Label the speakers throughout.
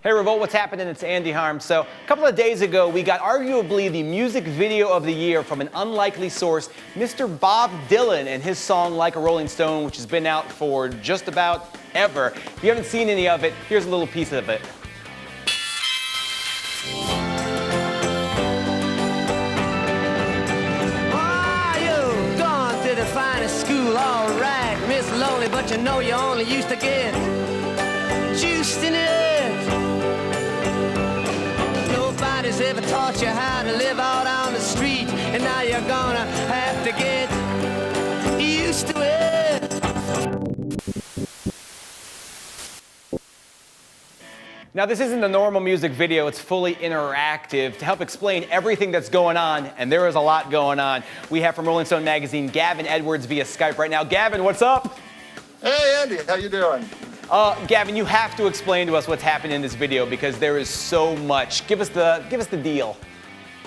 Speaker 1: Hey Revolt, what's happening? It's Andy Harm. So a couple of days ago, we got arguably the music video of the year from an unlikely source, Mr. Bob Dylan and his song Like a Rolling Stone, which has been out for just about ever. If you haven't seen any of it, here's a little piece of it.
Speaker 2: The finest school, all right, Miss Lonely, but you know you only used to get juiced in it. Nobody's ever taught you how to live out on the street, and now you're gonna have to get used to it.
Speaker 1: Now, this isn't a normal music video, it's fully interactive. To help explain everything that's going on, and there is a lot going on, we have from Rolling Stone magazine, Gavin Edwards via Skype right now. Gavin, what's up?
Speaker 3: Hey, Andy, how you doing?
Speaker 1: Gavin, you have to explain to us what's happening in this video because there is so much. Give us the deal.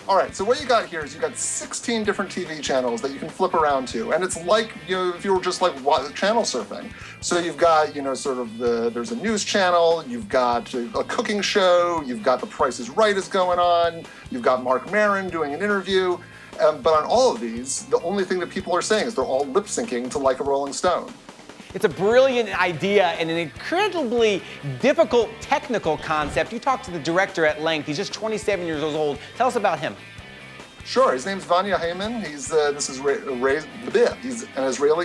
Speaker 3: All right, so what you got here is you got 16 different TV channels that you can flip around to, and it's like, if you were just like channel surfing. So you've got, sort of there's a news channel, you've got a cooking show, you've got The Price is Right is going on, you've got Marc Maron doing an interview, but on all of these, the only thing that people are saying is they're all lip syncing to Like a Rolling Stone.
Speaker 1: It's a brilliant idea and an incredibly difficult technical concept. You talked to the director at length. He's just 27 years old. Tell us about him.
Speaker 3: Sure, his name's Vanya Hayman. He's an Israeli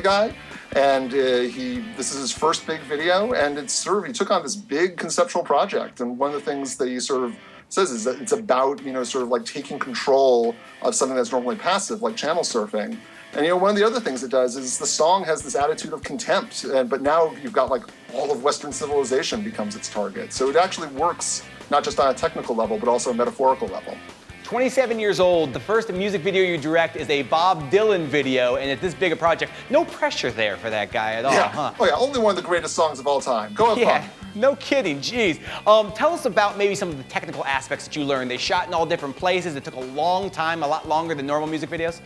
Speaker 3: guy, and this is his first big video, and he took on this big conceptual project. And one of the things that he sort of says is that it's about, sort of like taking control of something that's normally passive, like channel surfing. And one of the other things it does is the song has this attitude of contempt, but now you've got like all of Western civilization becomes its target. So it actually works not just on a technical level, but also a metaphorical level.
Speaker 1: 27 years old, the first music video you direct is a Bob Dylan video, and it's this big a project. No pressure there for that guy at all, huh?
Speaker 3: Oh yeah, only one of the greatest songs of all time. Go have fun.
Speaker 1: No kidding, geez. Tell us about maybe some of the technical aspects that you learned. They shot in all different places. It took a long time, a lot longer than normal music videos.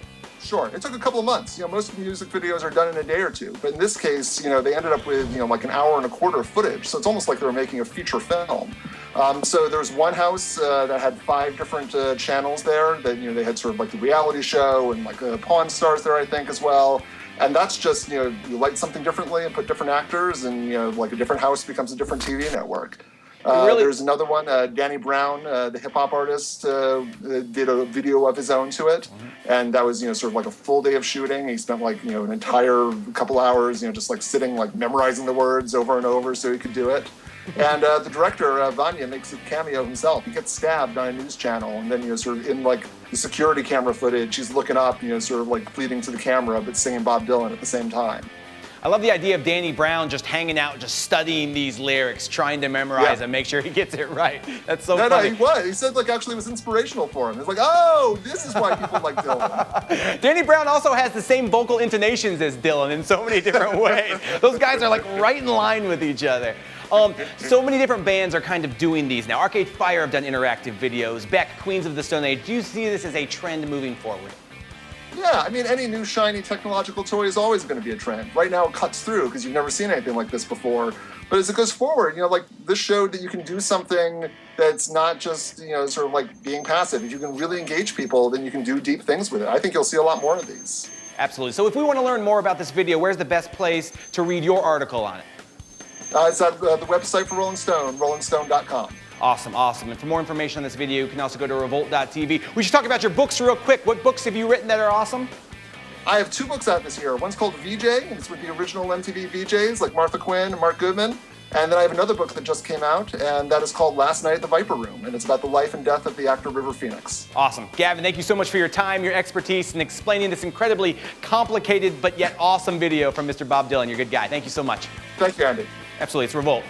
Speaker 3: Sure, it took a couple of months. Most music videos are done in a day or two, but in this case, they ended up with, like an hour and a quarter of footage. So it's almost like they were making a feature film. So there's one house that had 5 different channels there. That they had sort of like the reality show and like Pawn Stars there, I think, as well. And that's just you light something differently and put different actors, and like a different house becomes a different TV network. There's another one, Danny Brown, the hip-hop artist, did a video of his own to it, and that was, sort of like a full day of shooting. He spent like, an entire couple hours, just like sitting, like memorizing the words over and over so he could do it. And the director, Vanya, makes a cameo himself. He gets stabbed on a news channel, and then, sort of in like the security camera footage, he's looking up, sort of like pleading to the camera, but singing Bob Dylan at the same time.
Speaker 1: I love the idea of Danny Brown just hanging out, just studying these lyrics, trying to memorize them, make sure he gets it right. That's so funny.
Speaker 3: No, he was. He said, actually it was inspirational for him. It's like, oh, this is why people like Dylan.
Speaker 1: Danny Brown also has the same vocal intonations as Dylan in so many different ways. Those guys are like right in line with each other. So many different bands are kind of doing these now. Arcade Fire have done interactive videos. Beck, Queens of the Stone Age. Do you see this as a trend moving forward?
Speaker 3: Yeah, I mean, any new shiny technological toy is always going to be a trend. Right now it cuts through because you've never seen anything like this before. But as it goes forward, like this showed that you can do something that's not just, sort of like being passive. If you can really engage people, then you can do deep things with it. I think you'll see a lot more of these.
Speaker 1: Absolutely. So if we want to learn more about this video, where's the best place to read your article on it?
Speaker 3: It's at the website for Rolling Stone, rollingstone.com.
Speaker 1: Awesome, awesome. And for more information on this video, you can also go to revolt.tv. We should talk about your books real quick. What books have you written that are awesome?
Speaker 3: I have 2 books out this year. One's called VJ, and it's with the original MTV VJs like Martha Quinn and Mark Goodman. And then I have another book that just came out, and that is called Last Night at the Viper Room, and it's about the life and death of the actor River Phoenix.
Speaker 1: Awesome. Gavin, thank you so much for your time, your expertise, and explaining this incredibly complicated but yet awesome video from Mr. Bob Dylan. You're a good guy. Thank you so much.
Speaker 3: Thank you, Andy.
Speaker 1: Absolutely. It's Revolt.